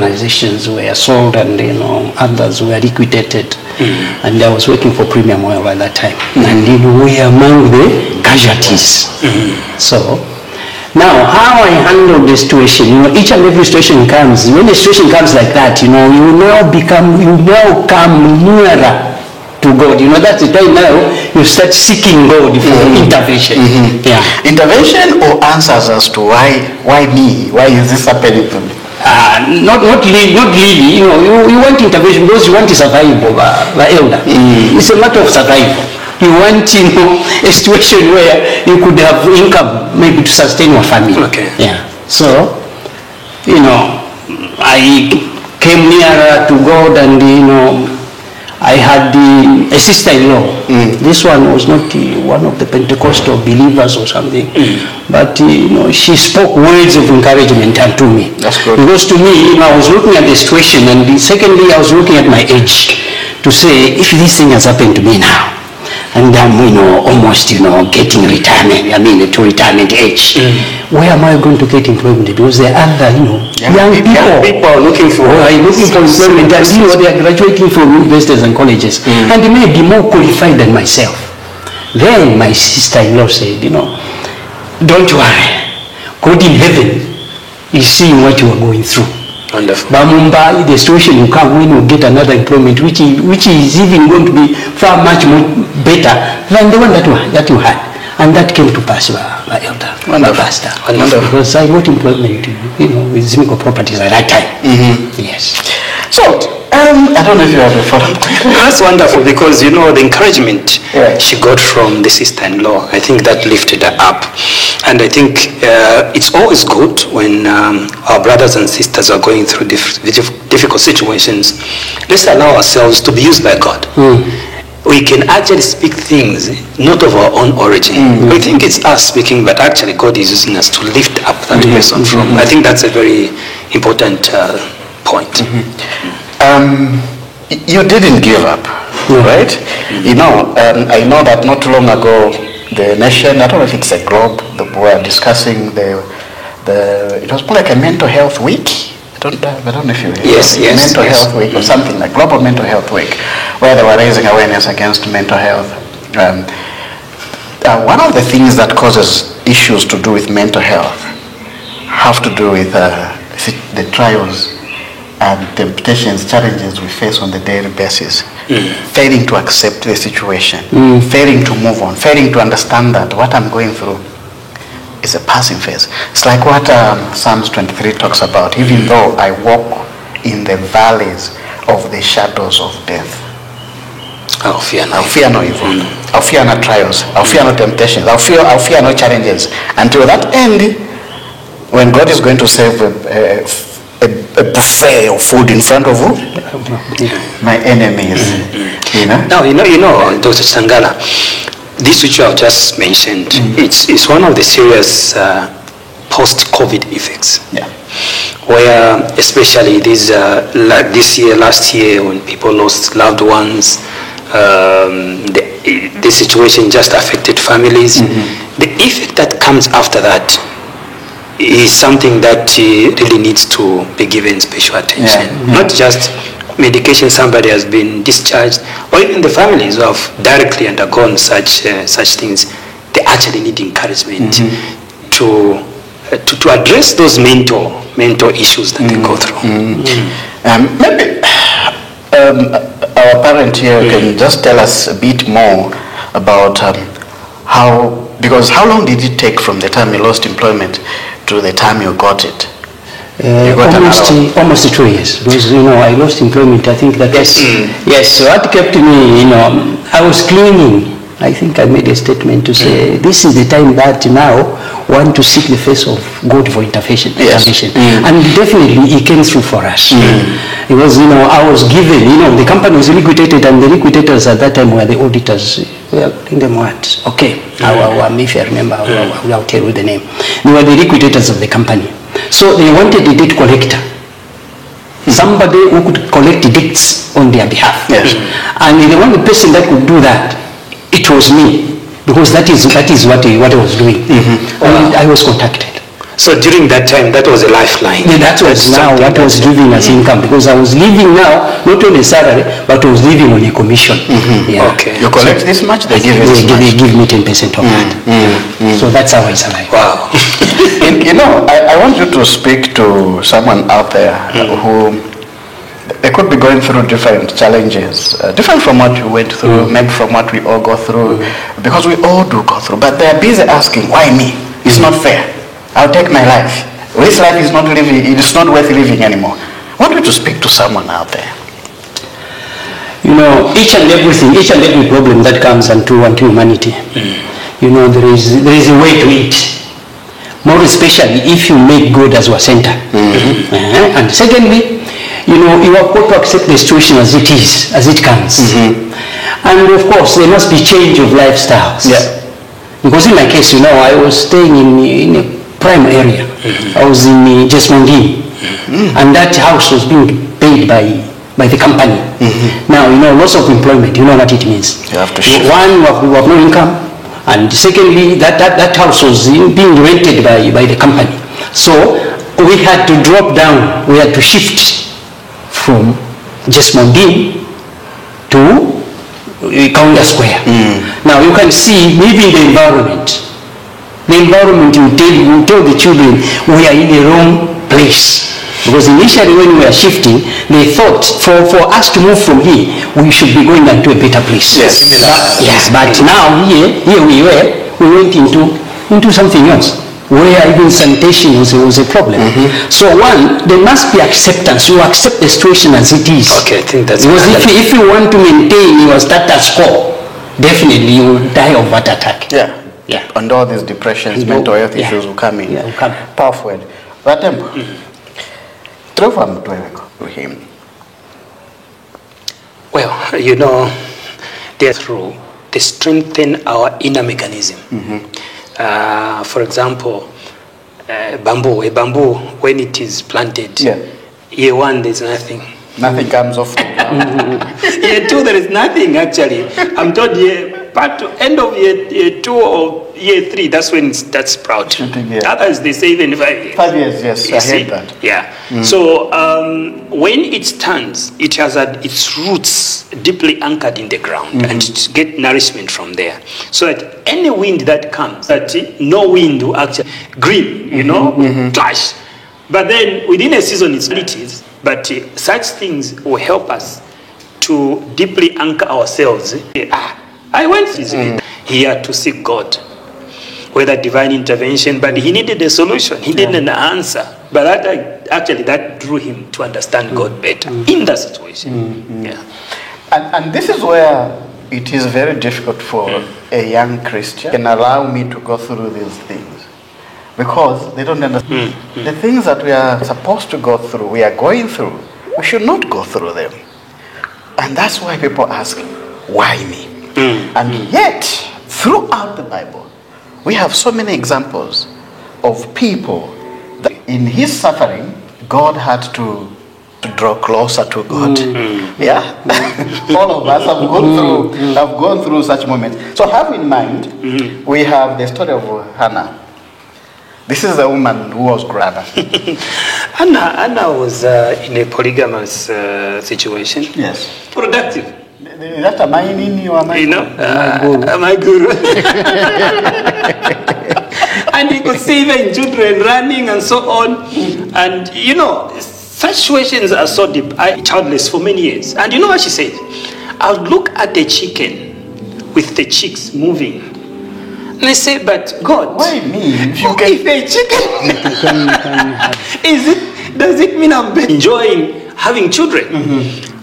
organizations were sold and others were liquidated. And I was working for Premium Oil at that time. And we were among the casualties. So now how I handle the situation, each and every situation comes, when a situation comes like that, you now come nearer to God. That's the time now you start seeking God for intervention. Yeah. Intervention or answers as to why me? Why is this happening to me? Not really. You want intervention because you want to survive, elder. It's a matter of survival. You want, a situation where you could have income maybe to sustain your family. Okay. Yeah. So, I came nearer to God, and I had a sister-in-law. This one was not one of the Pentecostal believers or something, but she spoke words of encouragement unto me. That's good. Because to me, I was looking at the situation, and secondly, I was looking at my age to say, if this thing has happened to me now, and I'm almost getting retirement, to retirement age, where am I going to get employment? Because there are other young people looking for employment, and they are graduating from universities and colleges, and they may be more qualified than myself. Then my sister-in-law said, don't worry, God in heaven is seeing what you are going through. Wonderful. Bamumba, the situation will come when you get another employment, which is even going to be far much more better than the one that you had. And that came to pass, my elder, my pastor. Wonderful. Because I got employment, with Zimco Properties at that time. Yes. So, I don't know if you have a follow-up question. That's wonderful because, the encouragement she got from the sister-in-law, I think that lifted her up. And I think it's always good when our brothers and sisters are going through difficult situations. Let's allow ourselves to be used by God. We can actually speak things not of our own origin. We think it's us speaking, but actually God is using us to lift up that person from. I think that's a very important point. You didn't give up, right? I know that not too long ago, the nation, I don't know if it's a globe, were discussing it was more like a mental health week. I don't know if you heard. Yes. Mental health week or something like Global Mental Health Week, where they were raising awareness against mental health. One of the things that causes issues to do with mental health have to do with the trials and temptations, challenges we face on the daily basis. Failing to accept the situation, failing to move on, failing to understand that what I'm going through is a passing phase. It's like what Psalms 23 talks about. Even though I walk in the valleys of the shadows of death, I'll fear no evil. I'll fear no trials. I'll fear no temptations. I'll fear no challenges. Until that end, when God is going to serve a buffet of food in front of my enemies. Now, Dr. Sangala, this which you have just mentioned, it's one of the serious post-COVID effects. Where especially last year, when people lost loved ones, the situation just affected families. The effect that comes after that is something that really needs to be given special attention. Not just medication somebody has been discharged, or even the families who have directly undergone such things. They actually need encouragement to address those mental issues that they go through. Maybe our parent here can just tell us a bit more about how long did it take from the time you lost employment to the time you got it? Almost 2 years, because I lost employment. I think that yes. So what kept me, I was clinging. I think I made a statement to say this is the time that now want to seek the face of God for intervention. And definitely it came through for us. It was, I was given, the company was liquidated, and the liquidators at that time were the auditors. We are calling them what? Okay. If I remember, I'll tell you the name. They were the liquidators of the company. So they wanted a debt collector. Somebody who could collect debts on their behalf. And the only person that could do that, it was me. Because that is what I was doing. And I was contacted. So during that time, that was a lifeline. Yeah, that was now what was giving us income, because I was living now not only salary, but I was living on a commission. Yeah. Okay. You collect this much, they give you this much. They give me 10% of that. So that's how I survive. Wow. You know, I want you to speak to someone out there who they could be going through different challenges, different from what you went through, maybe from what we all go through, because we all do go through. But they're busy asking, why me? It's not fair. I'll take my life. This life is not living. It is not worth living anymore. I want you to speak to someone out there. You know, each and every problem that comes unto humanity, you know, there is a way to it. More especially if you make God as your center. And secondly, you know, you have got to accept the situation as it is, as it comes. And of course, there must be change of lifestyles. Yeah. Because in my case, you know, I was staying in a prime area. I was in Jesmondini. And that house was being paid by the company. Now, you know, loss of employment, you know what it means. You have to shift. One, we have no income. And secondly, that house was being rented by the company. So we had to drop down, we had to shift from Jesmondini to Kaunda Square. Now you can see maybe the environment. The environment will tell the children we are in the wrong place. Because initially when we were shifting, they thought for us to move from here, we should be going into a better place. Yes. Yes, but now here we went into something else, where even sanitation was a problem. So one, there must be acceptance. You accept the situation as it is. Okay, I think that's because if you want to maintain your status quo, definitely you will die of heart attack. Yeah. And all these depressions, mental health issues will come in. Yeah, will come. Powerful. But through to him. Well, you know, they're through, they strengthen our inner mechanism. For example, a bamboo, when it is planted, year one, there's nothing. Nothing comes off the ground. Year two, there is nothing actually. I'm told end of year 2 or year 3, that's when it starts sprouting. Others, they say even 5 years. 5 years, yes, I heard that. Yeah. So when it stands, it has its roots deeply anchored in the ground and to get nourishment from there. So that any wind that comes, that no wind will actually green, you know, clash. But then within a season, it is. But such things will help us to deeply anchor ourselves. I went here to seek God, whether divine intervention, but he needed a solution. He needed an answer. But that drew him to understand God better in that situation. And this is where it is very difficult for a young Christian can allow me to go through these things. Because they don't understand. The things that we are supposed to go through, we are going through, we should not go through them. And that's why people ask, why me? And yet, throughout the Bible, we have so many examples of people that in his suffering, God had to draw closer to God. Yeah? All of us have gone through such moments. So have in mind, we have the story of Hannah. This is a woman who was grabber. Anna was in a polygamous situation. Yes. Productive. That's a mining you are my my guru. And you could see even children running and so on. And you know, such situations are so deep. I childless for many years. And you know what she said? I would look at the chicken with the chicks moving. And I say, but God, why me? If a chicken does it mean I'm enjoying having children?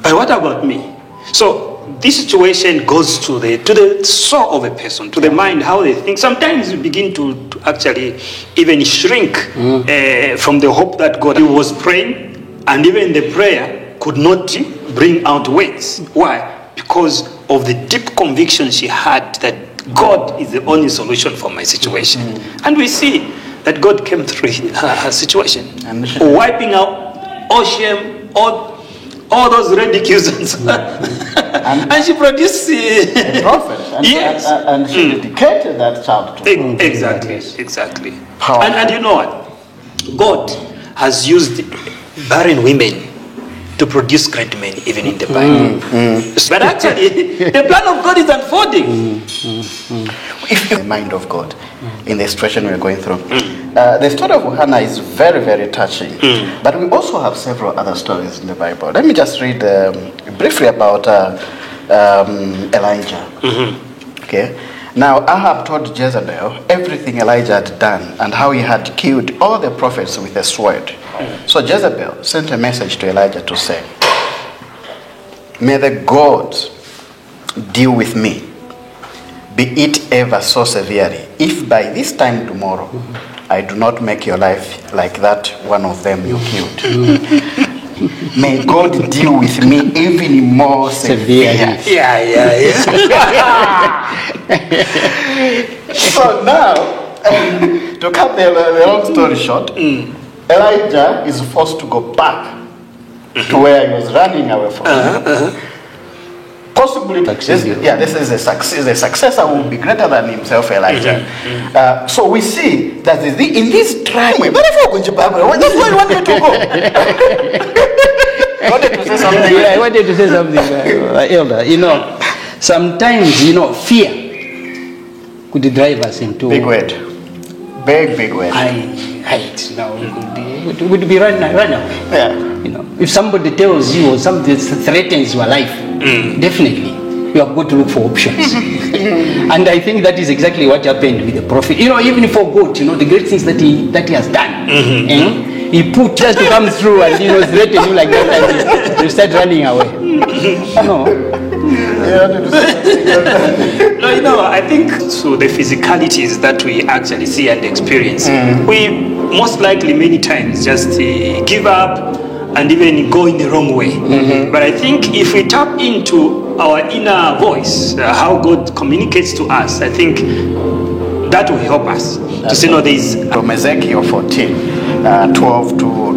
But what about me? So this situation goes to the soul of a person, to the mind, how they think. Sometimes you begin to actually even shrink from the hope that God was praying, and even the prayer could not bring out words. Why? Because of the deep conviction she had that God is the only solution for my situation. And we see that God came through her situation, wiping out all shame, all those ridicules. And she produced a prophet. And she dedicated that child to God. Exactly. And you know what? God has used barren women to produce great men, even in the Bible. But actually, the plan of God is unfolding. If the mind of God in the situation we're going through. The story of Hannah is very, very touching. But we also have several other stories in the Bible. Let me just read briefly about Elijah. Okay. Now Ahab told Jezebel everything Elijah had done and how he had killed all the prophets with a sword. So Jezebel sent a message to Elijah to say, "May the gods deal with me, be it ever so severely, if by this time tomorrow I do not make your life like that one of them you killed. May God deal with me even more severely." Yeah. So now, to cut the long story short, Elijah is forced to go back to where he was running away from. Possibly, this is a successor who will be greater than himself, Elijah. So we see that in this trial, that's where I wanted to go. I wanted to say something. Yeah, I wanted to say something, Elder. You know, sometimes, fear could drive us into... Big word. Big word. Height. Now, it would be run away. Yeah. If somebody tells you or something threatens your life, definitely you have got to look for options. And I think that is exactly what happened with the prophet. Even for God, the great things that he has done. He put just to come through and threaten you like that, and you start running away. No, I think so. The physicalities that we actually see and experience, we most likely many times just give up and even go in the wrong way. But I think if we tap into our inner voice, how God communicates to us, I think that will help us to see these. From Ezekiel 14, 12 to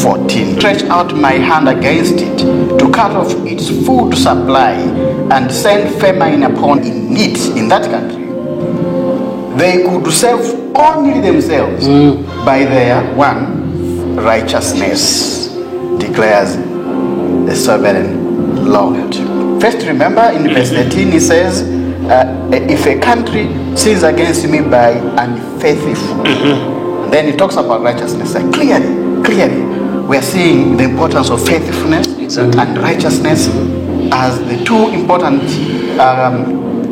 14. Stretch out my hand against it to cut off its food supply and send famine upon it in that country. They could save only themselves by their righteousness, declares the sovereign Lord. First, remember in verse 13 he says, if a country sins against me by unfaithful, then he talks about righteousness. Clearly, we are seeing the importance of faithfulness and righteousness as the two important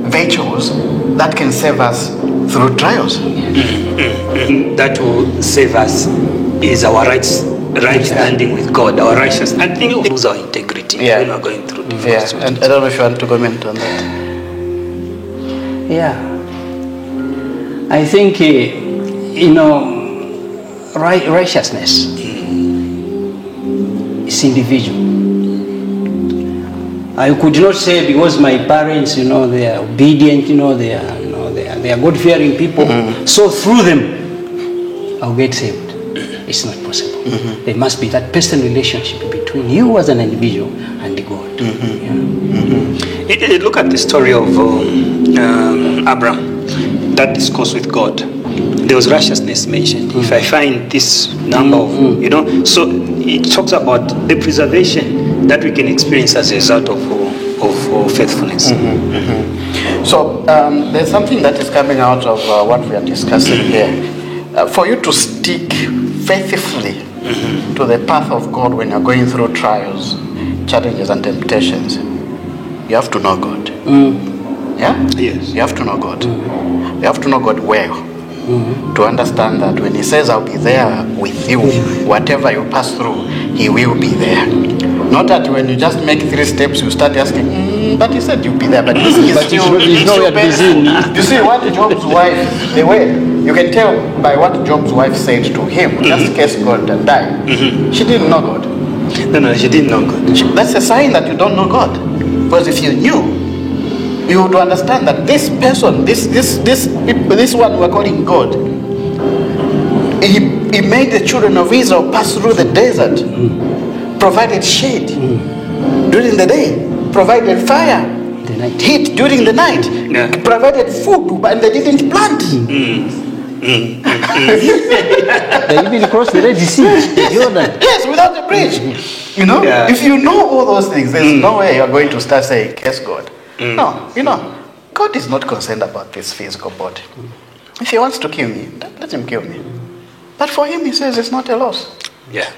virtues that can save us through trials. That will save us is our right standing with God, our righteousness. I think it was our integrity when we are going through difficult and I don't know if you want to comment on that. Yeah. I think, righteousness is individual. I could not say because my parents, they are obedient, they are God-fearing people, so through them I'll get saved. It's not possible. There must be that personal relationship between you as an individual and God. Look at the story of Abraham, that discourse with God. There was righteousness mentioned. If I find this number of, so it talks about the preservation that we can experience as a result of faithfulness. So there's something that is coming out of what we are discussing here. For you to stick faithfully to the path of God when you're going through trials, challenges and temptations, you have to know God. Yeah? Yes. You have to know God. You have to know God well. To understand that when he says I'll be there with you, whatever you pass through, he will be there. Not that when you just make 3 steps you start asking, but he said you'll be there, but he's still painful. You see what Job's wife, the way you can tell by what Job's wife said to him, just curse God and die. She didn't know God. No, she didn't know God. That's a sign that you don't know God. Because if you knew, you would understand that this person, this one we're calling God, he made the children of Israel pass through the desert, provided shade during the day, provided fire, heat during the night, provided food, and they didn't plant. They even crossed the Red Sea, Jordan. Yes, without the bridge. You know, if you know all those things, there's no way you're going to start saying, curse God. No, you know, God is not concerned about this physical body. If he wants to kill me, let him kill me. But for him, he says it's not a loss. Yeah.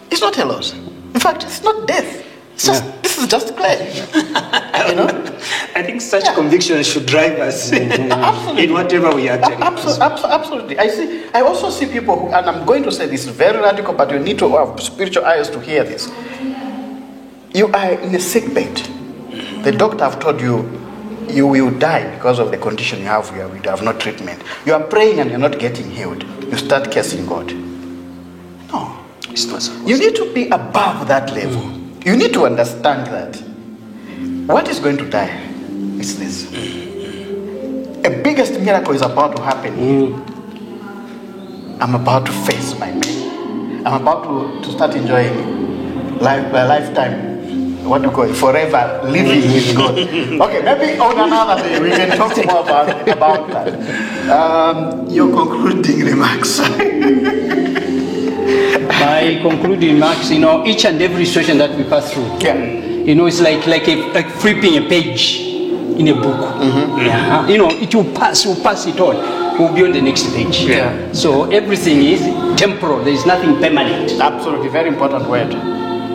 It's not a loss. In fact, it's not death. It's just, this is just clay. You know? I think such convictions should drive us in whatever we are doing. Absolutely. I also see people who, and I'm going to say this is very radical, but you need to have spiritual eyes to hear this. You are in a sick bed. The doctor have told you, you will die because of the condition you have here. You have no treatment. You are praying and you're not getting healed. You start cursing God. No. It's not so. You need to be above that level. You need to understand that what is going to die is this. A biggest miracle is about to happen here. I'm about to face my pain. I'm about to start enjoying lifetime. What do you call it? Forever living with God. Okay, maybe on another day we can talk more about that. Your concluding remarks. My concluding remarks, you know, each and every situation that we pass through, you know, it's like flipping a page in a book. You know, it will pass it on. We'll be on the next page. So everything is temporal. There is nothing permanent. Absolutely, very important word.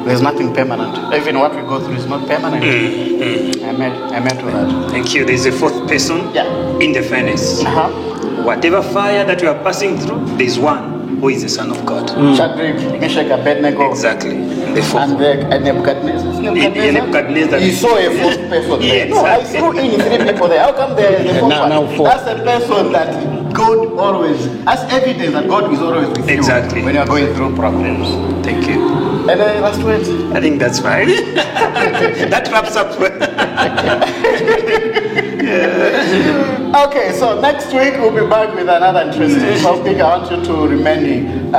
There's nothing permanent. Even what we go through is not permanent. I met with that. Thank you. There's a fourth person in the furnace. Whatever fire that we are passing through, there's one who is the Son of God. Shadrach, Meshach, Abednego. Exactly. The fourth. And Nebuchadnezzar. He saw a fourth person there. No, I threw in three people there. How come the fourth now one? four. That's a person that God always, that's evidence that God is always with you when you're going through problems. Thank you. And last words? I think that's fine. That wraps up. Okay, so next week we'll be back with another interesting topic. I want you to remain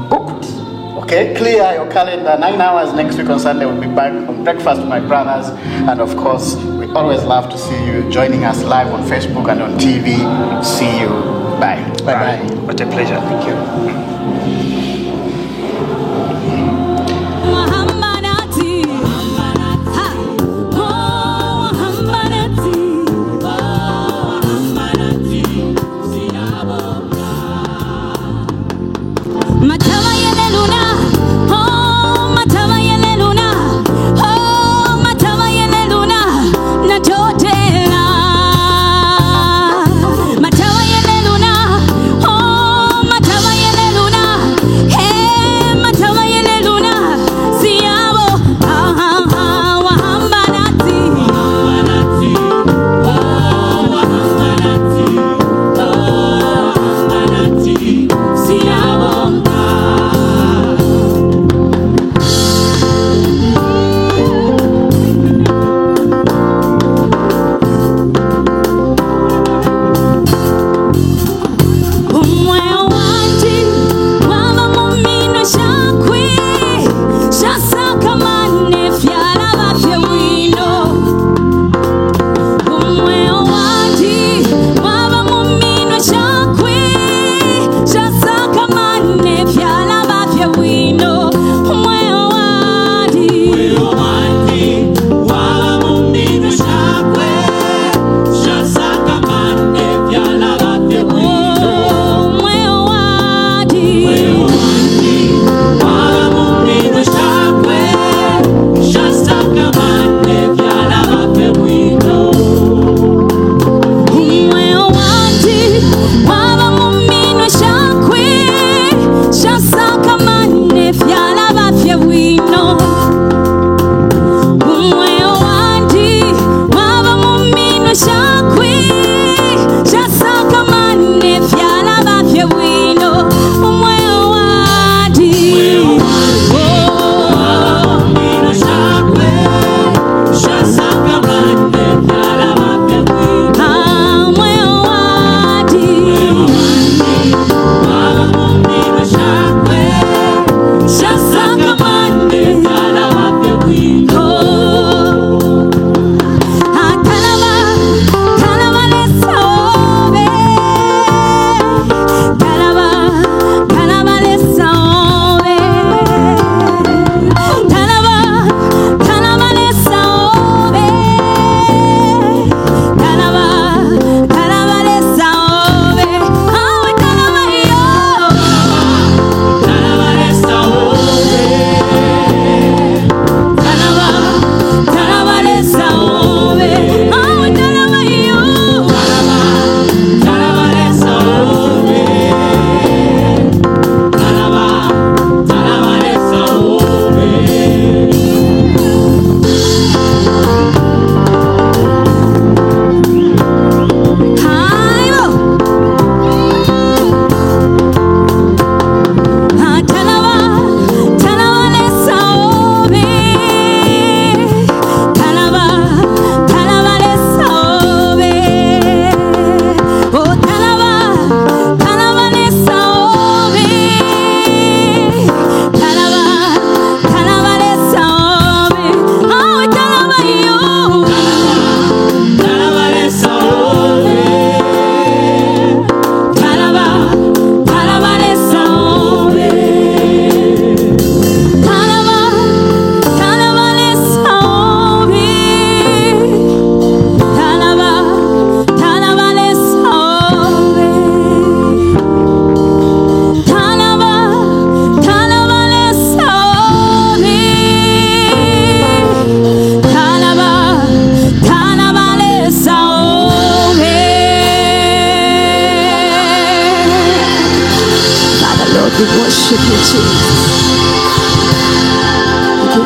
booked. Okay, clear your calendar. 9 hours next week on Sunday. We'll be back on Breakfast with My Brothers. And of course, we always love to see you joining us live on Facebook and on TV. See you. Bye. Bye. What a pleasure. Thank you. Matama yeleluna,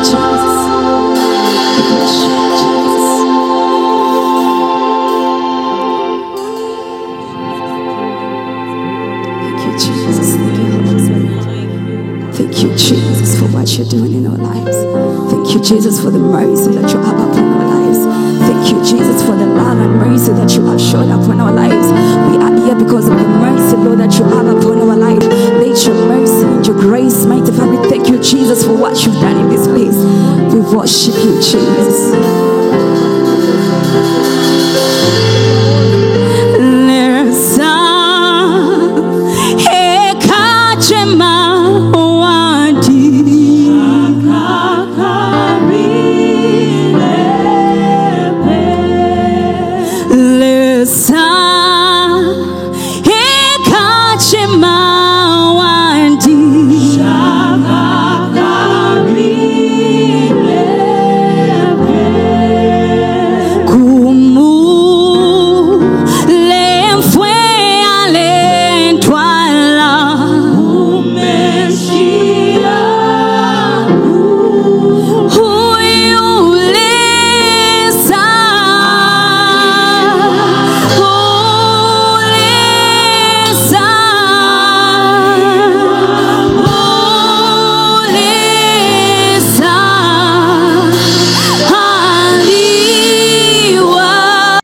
Jesus. We bless you, Jesus. Thank you, Jesus. Thank you, Holy Spirit. Thank you, Jesus, for what you're doing in our lives. Thank you, Jesus, for the mercy that you have upon our lives. Thank you, Jesus, for the love and mercy that you have shown upon our lives. We are here because of the mercy, Lord, that you have upon our life. Let your mercy and your grace, mighty Father. Thank you, Jesus, for what you've done in this place. We worship you, Jesus.